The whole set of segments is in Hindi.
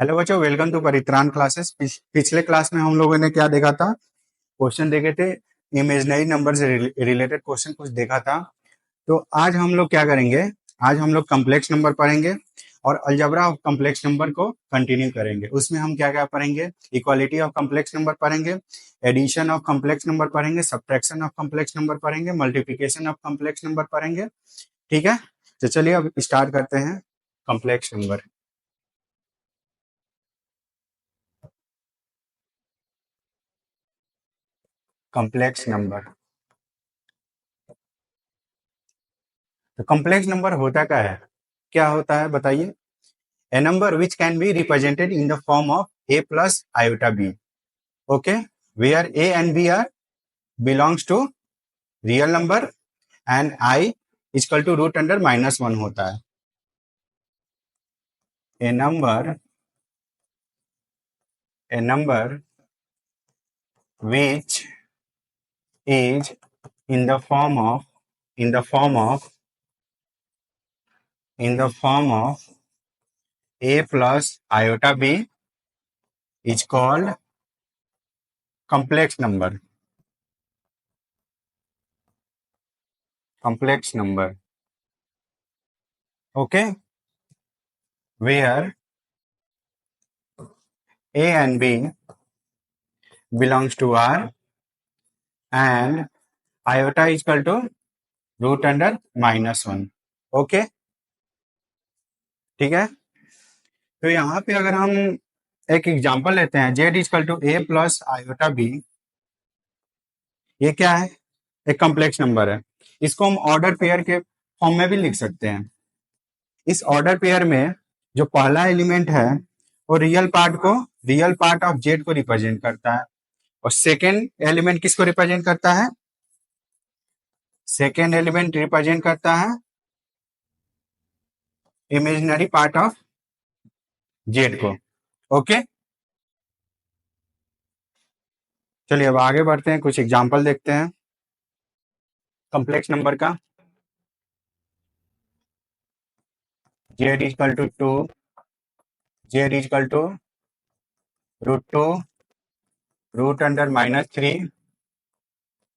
हेलो बच्चों, वेलकम टू परित्राण क्लासेस। पिछले क्लास में हम लोगों ने क्या देखा था? क्वेश्चन देखे थे, इमेजिनरी नंबर से रिलेटेड क्वेश्चन कुछ देखा था। तो आज हम लोग क्या करेंगे? आज हम लोग कॉम्प्लेक्स नंबर पढ़ेंगे और अलजेब्रा ऑफ कॉम्प्लेक्स नंबर को कंटिन्यू करेंगे। उसमें हम क्या क्या पढ़ेंगे? इक्वालिटी ऑफ कॉम्प्लेक्स नंबर पढ़ेंगे, एडिशन ऑफ कॉम्प्लेक्स नंबर पढ़ेंगे, सब्ट्रैक्शन ऑफ कॉम्प्लेक्स नंबर पढ़ेंगे, मल्टीप्लिकेशन ऑफ कॉम्प्लेक्स नंबर पढ़ेंगे। ठीक है, तो चलिए अब स्टार्ट करते हैं कॉम्प्लेक्स नंबर। कॉम्प्लेक्स नंबर, तो कॉम्प्लेक्स नंबर होता क्या है? क्या होता है बताइए? A number which can be represented in the form of a plus iota b. Okay, where a and b are belongs to real number and i equal to root under -1 होता है। A number which is in the form of in the form of in the form of a plus iota b is called complex number. Complex number, okay, where a and b belongs to R and iota is equal to root under -1। Okay, ठीक है। तो यहाँ पे अगर हम एक एग्जांपल लेते हैं, z equal to a plus iota b, ये क्या है? एक कॉम्प्लेक्स नंबर है। इसको हम ऑर्डर पेयर के फॉर्म में भी लिख सकते हैं। इस ऑर्डर पेयर में जो पहला एलिमेंट है वो रियल पार्ट ऑफ z को रिप्रेजेंट करता है, और सेकेंड एलिमेंट किसको रिप्रेजेंट करता है? सेकेंड एलिमेंट रिप्रेजेंट करता है इमेजिनरी पार्ट ऑफ जेड को। ओके, चलिए अब आगे बढ़ते हैं, कुछ एग्जांपल देखते हैं कॉम्प्लेक्स नंबर का। Z equal to 2, z equal to √2 root under -3,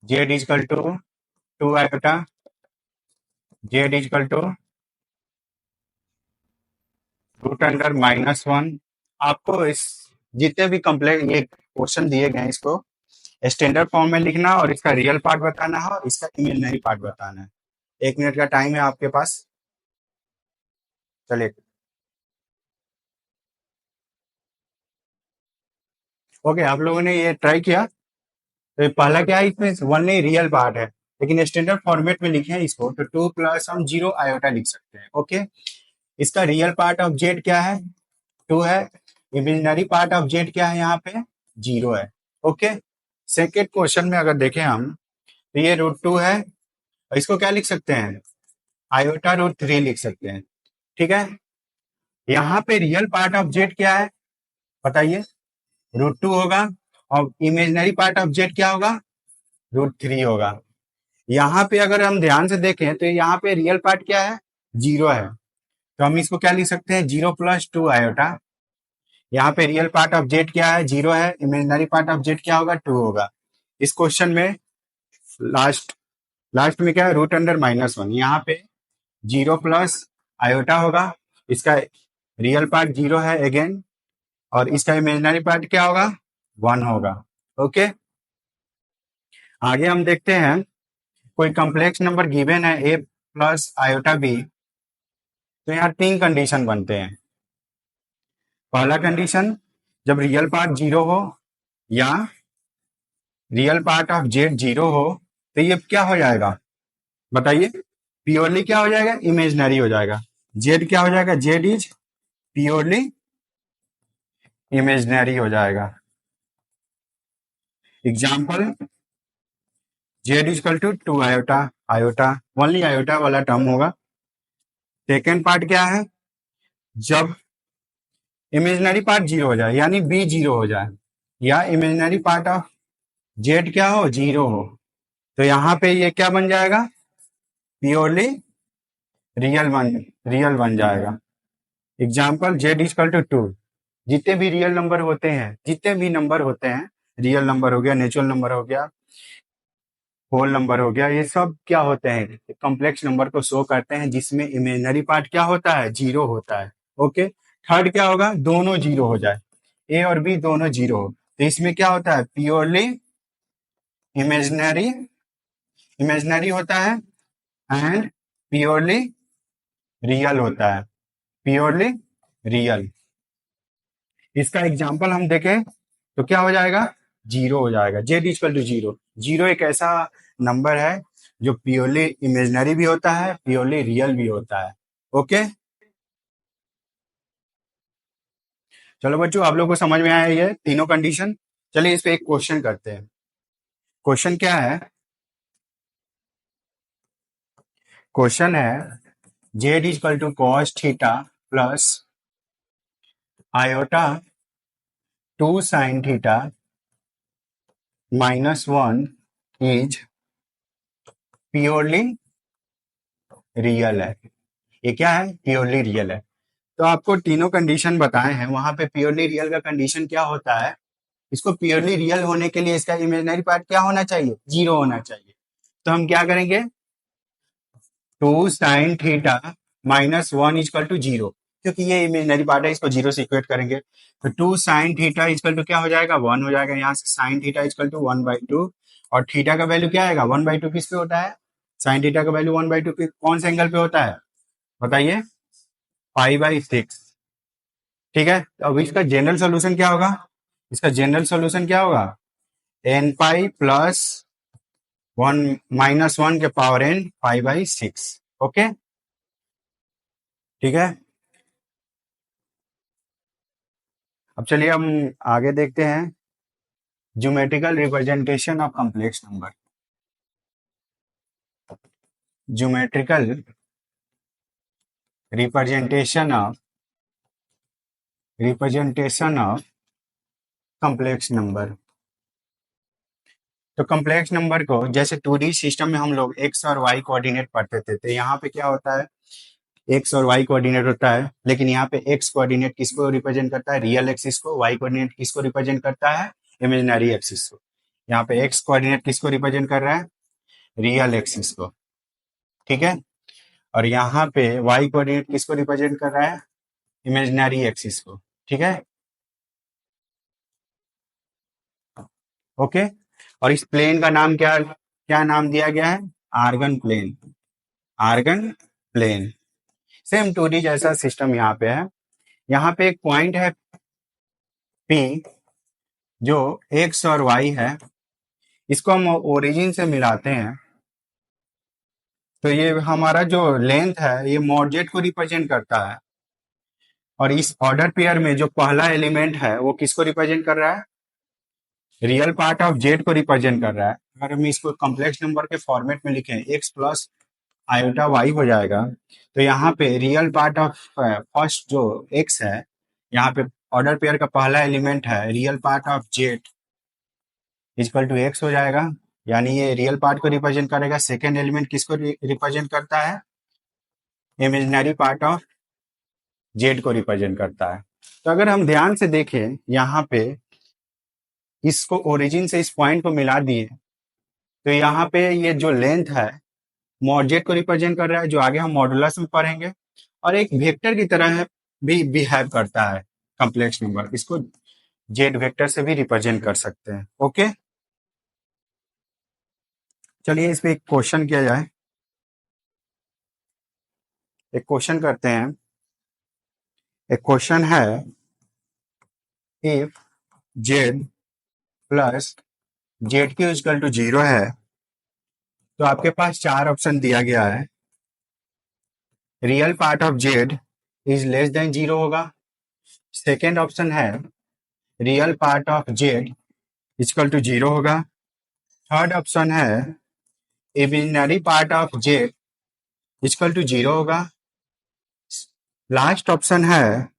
z equal to 2 iota, z equal to root under -1। आपको इस जितने भी कॉम्प्लेक्स ये क्वेश्चन दिए गए हैं, इसको स्टैंडर्ड फॉर्म में लिखना और इसका रियल पार्ट बताना है और इसका इमेजिनरी पार्ट बताना है। 1 मिनट का टाइम है आपके पास, चलिए। ओके, आप लोगों ने ये ट्राई किया। तो ये पहला क्या है, इसमें वन नहीं रियल पार्ट है, लेकिन स्टैंडर्ड फॉर्मेट में लिखे हैं इसको, तो 2 प्लस हम 0 आयोटा लिख सकते हैं। ओके, इसका रियल पार्ट ऑफ जेड क्या है? 2 है। इमेजिनरी पार्ट ऑफ जेड क्या है? यहाँ पे 0 है। ओके, सेकेंड क्वेश्चन में अगर देखें हम, तो ये √2 है, और इसको क्या लिख सकते हैं? आयोटा √3 लिख सकते हैं। ठीक है, यहाँ पे रियल पार्ट ऑफ जेड क्या है बताइए? √2 होगा, और इमेजिनरी पार्ट ऑफ जेड क्या होगा? √3 होगा। यहाँ पे अगर हम ध्यान से देखें तो यहाँ पे रियल पार्ट क्या है? 0 है, तो हम इसको क्या लिख सकते हैं? 0 प्लस 2 आयोटा। यहाँ पे रियल पार्ट ऑफ जेड क्या है? 0 है। इमेजिनरी पार्ट ऑफ जेड क्या होगा? 2 होगा। इस क्वेश्चन में लास्ट लास्ट में क्या है? Root under -1। यहाँ पे 0 प्लस आयोटा होगा, इसका रियल पार्ट 0 है अगेन, और इसका इमेजिनरी पार्ट क्या होगा? 1 होगा। ओके, आगे हम देखते हैं, कोई कॉम्प्लेक्स नंबर गिवन है a प्लस आयोटा b, तो यहाँ 3 कंडीशन बनते हैं। पहला कंडीशन, जब रियल पार्ट 0 हो या रियल पार्ट ऑफ जेड 0 हो, तो ये क्या हो जाएगा बताइए? प्योरली क्या हो जाएगा? इमेजिनरी हो जाएगा। जेड क्या हो जाएगा? जेड इज प्योरली इमेजिनरी हो जाएगा। Example, z equal to 2 iota, iota only iota वाला टर्म होगा। सेकेंड पार्ट क्या है? जब इमेजिनरी पार्ट 0 हो जाए, यानी बी 0 हो जाए, या इमेजिनरी पार्ट ऑफ जेड क्या हो? 0 हो, तो यहाँ पे ये क्या बन जाएगा? प्योरली रियल बन जाएगा। एग्जाम्पल, जेड इक्वल टू 2, जितने भी रियल नंबर होते हैं, जितने भी नंबर होते हैं, रियल नंबर हो गया, नेचुरल नंबर हो गया, होल नंबर हो गया, ये सब क्या होते हैं, कॉम्प्लेक्स नंबर को शो करते हैं जिसमें इमेजिनरी पार्ट क्या होता है, जीरो होता है। ओके, थर्ड क्या होगा, दोनों जीरो हो जाए, ए और बी दोनों जीरो हो, तो इसमें क्या होता है, प्योरली इमेजिनरी, इमेजिनरी होता है, एंड प्योरली रियल होता है, प्योरली रियल। इसका एग्जाम्पल हम देखें तो क्या हो जाएगा, जीरो हो जाएगा, z equal to zero. Zero एक ऐसा नंबर है जो प्योरली इमेजिनरी भी होता है, प्योरली रियल भी होता है। ओके, चलो बच्चों, आप लोग को समझ में आया ये तीनों कंडीशन। चलिए इस पे एक क्वेश्चन करते हैं। क्वेश्चन क्या है, क्वेश्चन है z equal to cos theta plus iota two sine theta minus one is purely real है। ये क्या है, प्योरली रियल है। तो आपको तीनों कंडीशन बताए हैं, वहां पे प्योरली रियल का कंडीशन क्या होता है, इसको प्योरली रियल होने के लिए इसका इमेजिनरी पार्ट क्या होना चाहिए, जीरो होना चाहिए। तो हम क्या करेंगे, two sine theta minus one equal to zero, क्योंकि ये इमेजिनरी पार्ट है, इसको जीरो से इक्वेट करेंगे। तो two sine theta equal to क्या हो जाएगा, वन हो जाएगा, यहाँ से sine theta equal to one by two, और थीटा का वैल्यू क्या आएगा, वन बाई टू। किस पे होता है, साइन थीटा का वैल्यू वन बाई टू कौन से एंगल पे होता है, बताइए, पाई बाई सिक्स। ठीक है, तो अब इसका जनरल सोल्यूशन क्या होगा, इसका जनरल सोल्यूशन क्या होगा, n pi plus one minus one के power n pi by six. Okay, ठीक है। अब चलिए हम आगे देखते हैं, geometrical representation of complex number. Geometrical representation of complex number. तो कॉम्प्लेक्स नंबर को जैसे 2D सिस्टम में हम लोग एक्स और वाई कोऑर्डिनेट पढ़ते थे, तो यहाँ पे क्या होता है, एक्स और वाई कोऑर्डिनेट होता है, लेकिन यहाँ पे एक्स कोऑर्डिनेट किसको रिप्रेजेंट करता है, रियल एक्सिस को, वाई कोऑर्डिनेट किसको रिप्रेजेंट करता है, इमेजिनरी एक्सिस को। यहाँ पे एक्स कोऑर्डिनेट किसको रिप्रेजेंट कर रहा है, रियल एक्सिस को, ठीक है। और यहाँ पे वाई कोऑर्डिनेट किसको रिप्रेजेंट कर रहा है, इमेजिनरी एक्सिस को, ठीक है। ओके, और इस प्लेन का नाम क्या क्या नाम दिया गया है, Argand plane, Argand plane. Same 2D जैसा सिस्टम यहाँ पे है। यहाँ पे एक पॉइंट है पी जो एक्स और वाई है, इसको हम ओरिजिन से मिलाते हैं, तो ये हमारा जो लेंथ है ये मॉडजेट को रिप्रेजेंट करता है। और इस ऑर्डर पेयर में जो पहला एलिमेंट है वो किसको रिप्रेजेंट कर रहा है, रियल पार्ट ऑफ जेड को रिप्रेजेंट कर रहा है। अगर हम इसको कॉम्प्लेक्स नंबर के फॉर्मेट में लिखें, एक्स प्लस आयोटा वाई हो जाएगा, तो यहाँ पे रियल पार्ट ऑफ फर्स्ट जो एक्स है, यहाँ पे ऑर्डर पेयर का पहला एलिमेंट है, real part of z equal to x हो जाएगा, यानी ये रियल पार्ट को रिप्रेजेंट करेगा। सेकेंड एलिमेंट किसको रिप्रेजेंट करता है, इमेजिनरी पार्ट ऑफ जेड को रिप्रेजेंट करता है। तो अगर हम ध्यान से देखें यहाँ पे, इसको ओरिजिन से इस पॉइंट को मिला दिए, तो यहाँ पे ये जो लेंथ है मॉडजेट को रिप्रेजेंट कर रहा है, जो आगे हम मॉडुलस में पढ़ेंगे, और एक वेक्टर की तरह भी बिहेव करता है कॉम्प्लेक्स नंबर, इसको जेड वेक्टर से भी रिप्रेजेंट कर सकते हैं। ओके, चलिए इस पे एक क्वेश्चन किया जाए, एक क्वेश्चन करते हैं। एक क्वेश्चन है, इफ जेड प्लस जेड की इक्वल टू जीरो है, तो आपके पास चार ऑप्शन दिया गया है। Real part of z is less than zero होगा, सेकेंड ऑप्शन है real part of z equal to zero होगा, थर्ड ऑप्शन है imaginary part of z equal to zero होगा, लास्ट ऑप्शन है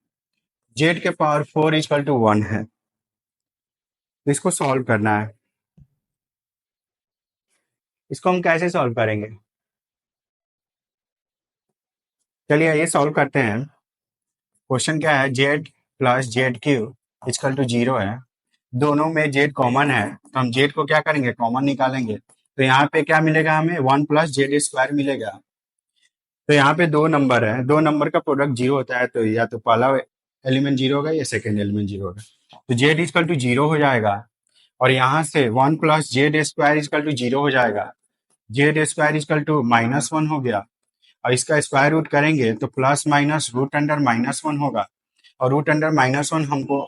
जेड के power four equal to one है। तो इसको सॉल्व करना है, इसको हम कैसे सॉल्व करेंगे, चलिए ये सॉल्व करते हैं। क्वेश्चन क्या है, z plus z Q equal to 0 है। दोनों में जेड कॉमन है तो हम जेड को क्या करेंगे, कॉमन निकालेंगे। तो यहाँ पे क्या मिलेगा हमें, 1 + जेड² मिलेगा। तो यहाँ पे दो नंबर है, दो नंबर का प्रोडक्ट जीरो होता है, तो या तो पहला एलिमेंट जीरो होगा या सेकेंड एलिमेंट जीरो होगा। तो जेड इक्वल टू 0 हो जाएगा। और यहाँ से 1 + जेड² इक्वल टू 0 हो जाएगा। जेड² इक्वल टू -1 हो गया। और इसका स्क्वायर रूट करेंगे तो प्लस माइनस रूट अंडर -1 होगा। और रूट अंडर -1 हमको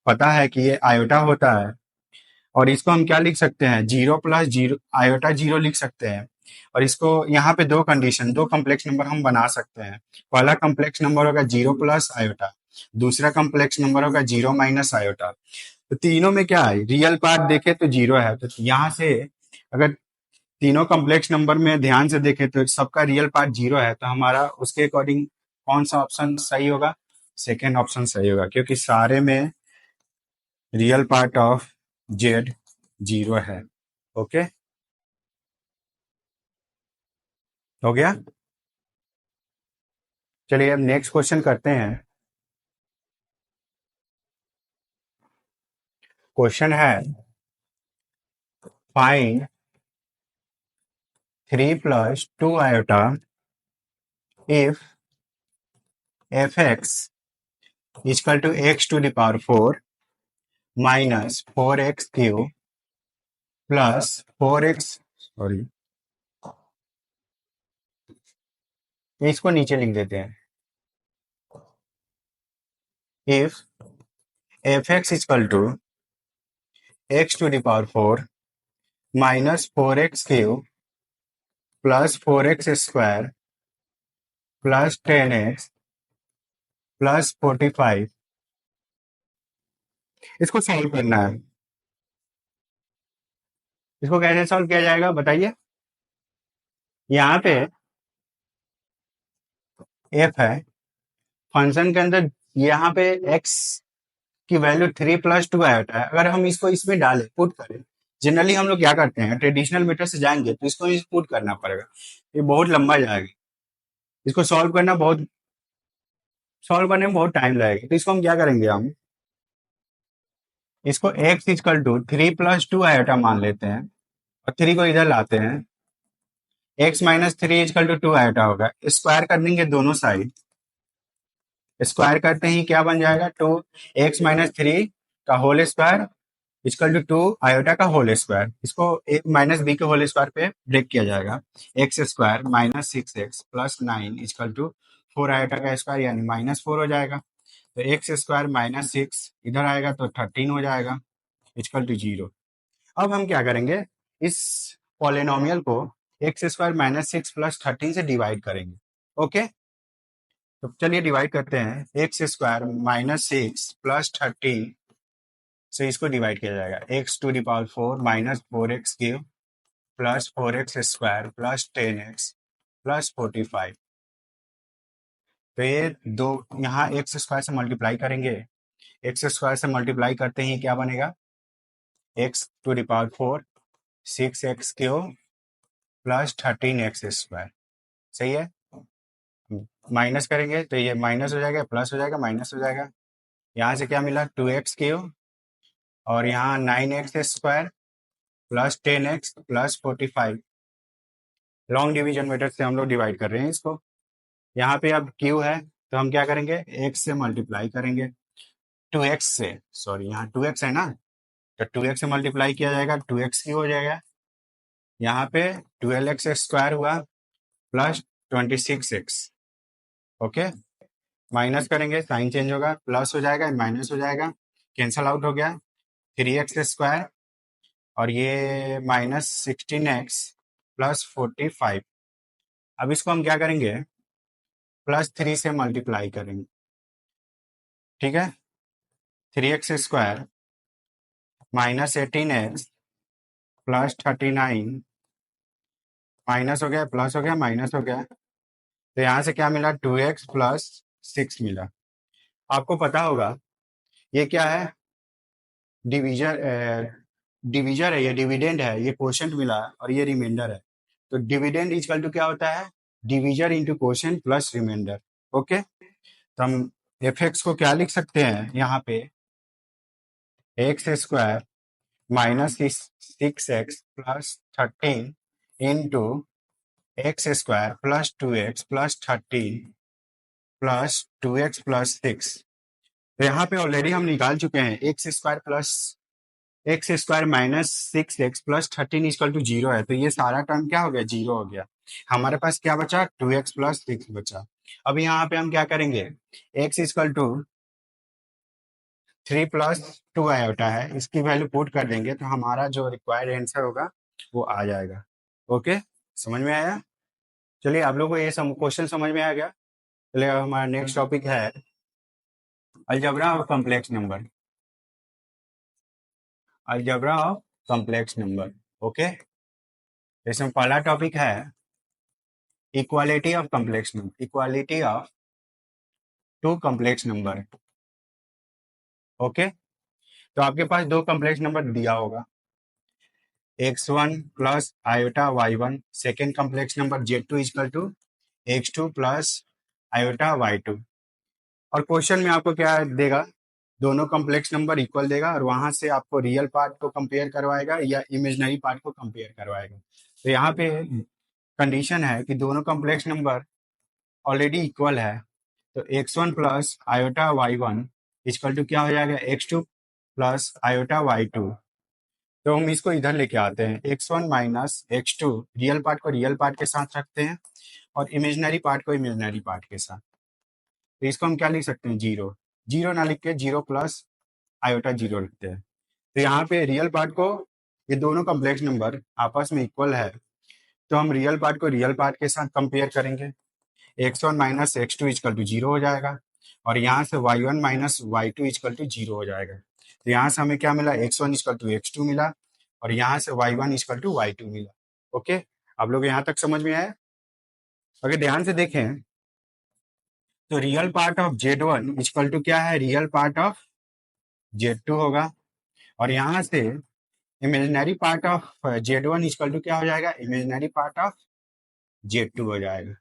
पता है कि ये आयोटा होता है। और इसको हम क्या लिख सकते हैं, 0 + 0 आयोटा 0 लिख सकते हैं। और इसको यहाँ पे दो कंडीशन, दो कम्प्लेक्स नंबर हम बना सकते हैं। पहला कम्प्लेक्स नंबर होगा 0 + आयोटा, दूसरा कम्प्लेक्स नंबर होगा 0 - आयोटा। तो तीनों में क्या है, रियल पार्ट देखे तो 0 है। तो यहाँ से अगर तीनों कम्प्लेक्स नंबर में ध्यान से देखें तो सबका रियल पार्ट 0 है, तो हमारा उसके अकॉर्डिंग कौन सा ऑप्शन सही होगा, सेकेंड ऑप्शन सही होगा, क्योंकि सारे में रियल पार्ट ऑफ जेड 0 है। ओके, हो गया। चलिए अब नेक्स्ट क्वेश्चन करते हैं। क्वेश्चन है, find 3 + 2 iota if fx equal to x⁴ -4x³ +4x, sorry इसको नीचे लिख देते हैं। If fx equal to x⁴ -4x³ +4x² +10x +45, इसको सॉल्व करना है। इसको कैसे सॉल्व किया जाएगा बताइए। यहाँ पे f है, फंक्शन के अंदर यहाँ पे x की वैल्यू 3 + 2 आयोटा है। अगर हम इसको इसमें डालें, पुट करें, जनरली हम लोग क्या करते हैं, ट्रेडिशनल मेथड से जाएंगे तो इसको पुट करना पड़ेगा, ये बहुत लंबा जाएगा। इसको सॉल्व करने में बहुत टाइम लगेगा। तो इसको हम क्या करेंगे, हम इसको x इक्वल टू 3 + 2 आयोटा मान लेते हैं और 3 को इधर लाते हैं। x - 3 इक्वल टू 2 आयोटा होगा। स्क्वायर कर देंगे दोनों साइड, स्क्वायर करते ही क्या बन जाएगा, 2x - 3 का whole square equal to 2 iota का होल स्क्वायर। इसको -b के होल स्क्वायर पे ब्रेक किया जाएगा। x² -6x +9 equal to 4 iota का स्क्वायर यानी -4 हो जाएगा। तो x² -6 इधर आएगा तो 13 हो जाएगा इक्वल टू 0। अब हम क्या करेंगे, इस पॉलिनोमियल को x² -6 +13 से डिवाइड करेंगे। ओके, तो चलिए डिवाइड करते हैं। x² -6 +13 से इसको डिवाइड किया जाएगा। x⁴ -4x³ +4x² +10x +45। तो ये दो यहाँ x² से मल्टीप्लाई करेंगे। x² से मल्टीप्लाई करते ही क्या बनेगा, x⁴ 6x³ +13x²। सही है। माइनस करेंगे तो ये माइनस हो जाएगा, प्लस हो जाएगा, माइनस हो जाएगा। यहाँ से क्या मिला, 2x³ और यहाँ 9x² +10x +45। Long division method से हम लोग डिवाइड कर रहे हैं इसको। यहाँ पे अब q है तो हम क्या करेंगे, x से मल्टीप्लाई करेंगे, 2x से, सॉरी यहाँ 2x है ना, तो 2x से मल्टीप्लाई किया जाएगा, 2x³ हो जाएगा। यहाँ पे 12x² हुआ +26x। ओके, माइनस करेंगे, साइन चेंज होगा, प्लस हो जाएगा, माइनस हो जाएगा, कैंसल आउट हो गया। 3x² और ये -16x +45। अब इसको हम क्या करेंगे, +3 से मल्टीप्लाई करेंगे। ठीक है, 3x² -18x +39, माइनस हो गया, प्लस हो गया, माइनस हो गया। तो यहाँ से क्या मिला, 2x + 6 मिला। आपको पता होगा ये क्या है, डिवीजर डिवीजर है, ये डिविडेंड है, ये क्वोशंट मिला और ये रिमाइंडर है। तो डिविडेंड इक्वल टू क्या होता है, divisor into quotient plus remainder. Okay, तो हम एफ एक्स को क्या लिख सकते हैं यहाँ पे, x square minus 6x plus 13 into x square plus 2x plus 13 plus 2x plus 6। तो यहाँ पे ऑलरेडी हम निकाल चुके हैं, x square minus 6x plus 13 equal to 0 है, तो ये सारा टर्म क्या हो गया, 0 हो गया। हमारे पास क्या बचा, 2x प्लस 6 बचा। अब यहाँ पे हम क्या करेंगे, x equal to 3 plus 2 iota है, इसकी वैल्यू पुट कर देंगे तो हमारा जो रिक्वायर्ड आंसर होगा वो आ जाएगा। ओके, समझ में आया? चलिए, आप लोगों को ये क्वेश्चन समझ में आ गया। चलिए, अब हमारा नेक्स्ट टॉपिक है algebra of complex number. Algebra of complex number. Okay, इसमें पहला टॉपिक है equality of complex number, equality of two complex number. Okay, तो आपके पास दो कॉम्प्लेक्स नंबर दिया होगा, x1 plus iota y1, second complex number z2 equal to x2 plus iota y2। और क्वेश्चन में आपको क्या देगा, दोनों कॉम्प्लेक्स नंबर इक्वल देगा और वहां से आपको रियल पार्ट को कंपेयर करवाएगा या इमेजिनरी पार्ट को कंपेयर करवाएगा। तो यहाँ पे कंडीशन है कि दोनों कॉम्प्लेक्स नंबर ऑलरेडी इक्वल है, तो x1 plus iota y1 equal to क्या हो जाएगा, x2 प्लस आयोटा y2। तो हम इसको इधर लेके आते हैं, x1 minus x2, real part को रियल पार्ट के साथ रखते हैं और इमेजिनरी पार्ट को इमेजिनरी पार्ट के साथ। तो इसको हम क्या लिख सकते हैं, 0। 0 ना लिख के 0 प्लस आयोटा 0 लिखते हैं। तो यहाँ पे रियल पार्ट को, ये दोनों कॉम्प्लेक्स नंबर आपस में इक्वल है, तो हम रियल पार्ट को रियल पार्ट के साथ कंपेयर करेंगे। x1 minus x2 equal to 0 हो जाएगा और यहाँ से y1 minus y2 equal to 0 हो जाएगा। तो यहाँ से हमें क्या मिला, x1 इक्वल टू x2 मिला और यहाँ से y1 इक्वल टू y2 मिला। ओके, आप लोग यहाँ तक समझ में आया? अगर ध्यान से देखें तो real part of z1 equal to क्या है, रियल पार्ट ऑफ z2 होगा और यहाँ से imaginary part of z1 equal to क्या हो जाएगा, इमेजिनरी पार्ट ऑफ z2 हो जाएगा।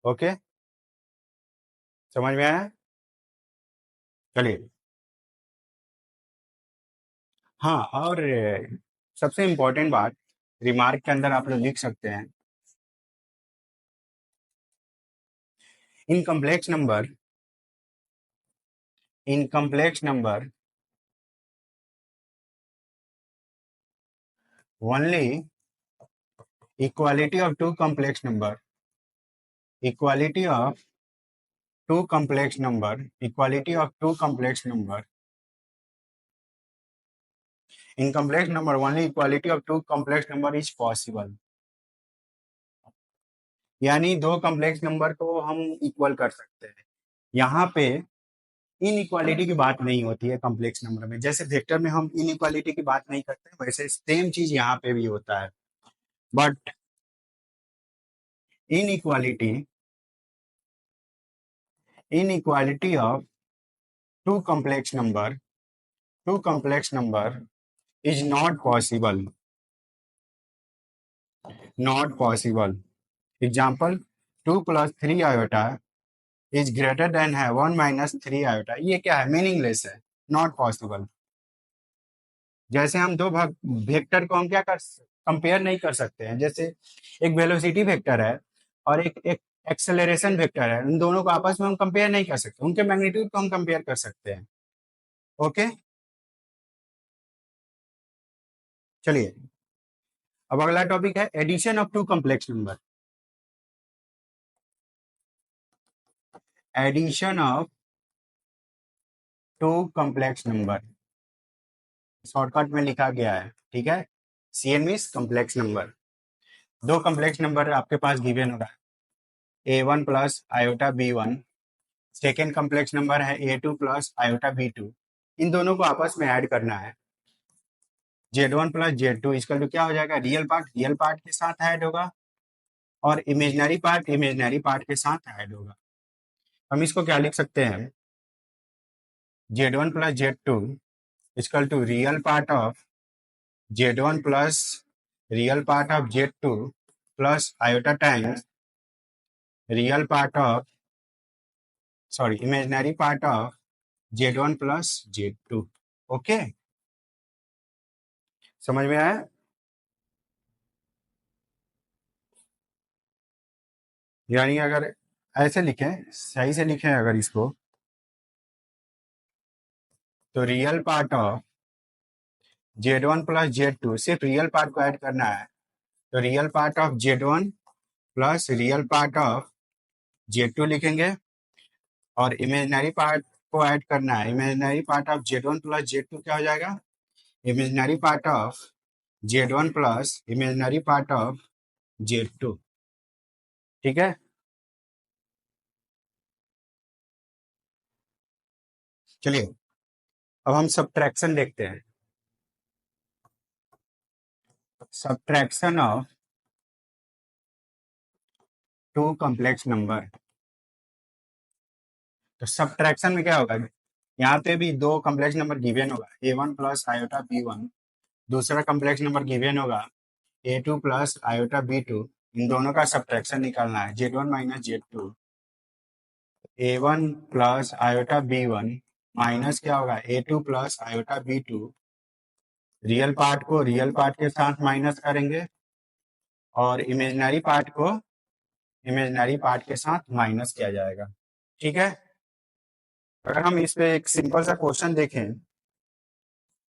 ओके, समझ में आया? चलिए, हाँ, और सबसे इम्पोर्टेंट बात, रिमार्क के अंदर आप लोग लिख सकते हैं, in complex number only equality of two complex number, equality of two complex number, equality of two complex number, in complex number only equality of two complex number is possible. यानी दो कॉम्प्लेक्स नंबर को हम इक्वल कर सकते हैं। यहाँ पे इनइक्वालिटी की बात नहीं होती है कॉम्प्लेक्स नंबर में, जैसे वेक्टर में हम इनइक्वालिटी की बात नहीं करते, वैसे सेम चीज यहाँ पे भी होता है। But inequality inequality of two complex number, two complex number is not possible, not possible. Example, 2 plus 3 iota is greater than है 1 माइनस 3 आयोटा। ये क्या है, मीनिंगलेस है, नॉट पॉसिबल। जैसे हम दो भाग वेक्टर को हम क्या कर कंपेयर नहीं कर सकते हैं, जैसे एक वेलोसिटी वेक्टर है और एक एक्सेलरेशन वेक्टर है, उन दोनों को आपस में हम कंपेयर नहीं कर सकते, उनके मैग्नीट्यूड को हम कंपेयर कर सकते हैं। ओके, चलिए, अब अगला टॉपिक है addition of two complex number, addition of two complex number, shortcut में लिखा गया है, ठीक है, सीएन मीन्स कॉम्प्लेक्स नंबर। दो कॉम्प्लेक्स नंबर आपके पास गिवन हो रहा है, a1 plus iota b1, second complex number है a2 प्लस आयोटा b2। इन दोनों को आपस में ऐड करना है, z1 प्लस z2 इसका तो क्या हो जाएगा, रियल पार्ट के साथ ऐड होगा और इमेजनरी पार्ट के साथ ऐड होगा। हम इसको क्या लिख सकते हैं, z1 plus z2 equal to real part of z1 plus real part of z2 plus iota times real part of sorry imaginary part of z1 plus z2। Okay, समझ में आया? यानी अगर ऐसे लिखें, सही से लिखें अगर इसको, तो real part of z1 plus z2, सिर्फ रियल पार्ट को ऐड करना है, तो real part of z1 plus real part of z2 लिखेंगे, और इमेजिनरी पार्ट को ऐड करना है। Imaginary part of z1 plus z2 क्या हो जाएगा? Imaginary part of z1 plus imaginary part of z2। ठीक है, चलिए अब हम सब्ट्रैक्शन देखते हैं। Subtraction of two complex number. तो सब्ट्रैक्शन में क्या होगा? यहाँ पे भी दो कॉम्प्लेक्स नंबर गिवन होगा, a1 प्लस आयोटा b1, दूसरा कॉम्प्लेक्स नंबर गिवन होगा a2 प्लस आयोटा b2। इन दोनों का सब्ट्रैक्शन निकालना है, z1 minus z2, a1 plus iota b1 minus क्या होगा a2 plus iota b2। Real part को रियल पार्ट के साथ माइनस करेंगे और इमेजिनरी पार्ट को इमेजिनरी पार्ट के साथ माइनस किया जाएगा। ठीक है, अगर हम इस पे एक सिंपल सा क्वेश्चन देखें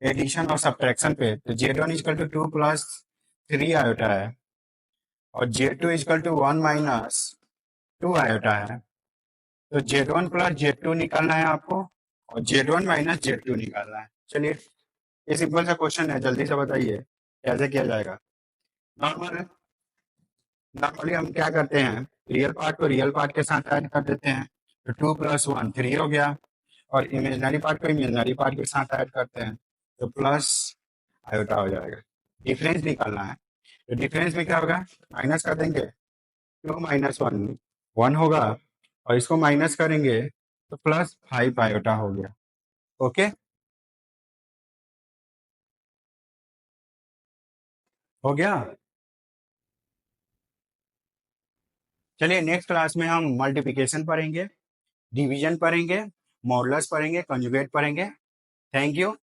एडिशन और सब्ट्रैक्शन पे, तो z1 is equal to 2 plus 3 iota है और z2 is equal to 1 minus 2 iota है। तो z1 प्लस z2 निकालना है आपको और z1 माइनस z2 निकालना है। चलिए, ये सिंपल सा क्वेश्चन है, जल्दी से बताइए कैसे किया जाएगा। नॉर्मली हम क्या करते हैं, रियल पार्ट को रियल पार्ट के साथ ऐड कर देते हैं, तो 2 प्लस 1 3 हो गया, और इमेजिनरी पार्ट को इमेजिनरी पार्ट के साथ ऐड करते हैं तो प्लस आयोटा हो जाएगा। डिफरेंस निकालना है, तो डिफरेंस में क्या होगा, माइनस कर देंगे, 2 माइनस 1 1 होगा, और इसको माइनस करेंगे तो प्लस 5 आयोटा हो गया। ओके, हो गया। चलिए नेक्स्ट क्लास में हम मल्टीप्लिकेशन पढ़ेंगे, डिवीजन पढ़ेंगे, मॉडुलस पढ़ेंगे, कंजुगेट पढ़ेंगे। Thank you.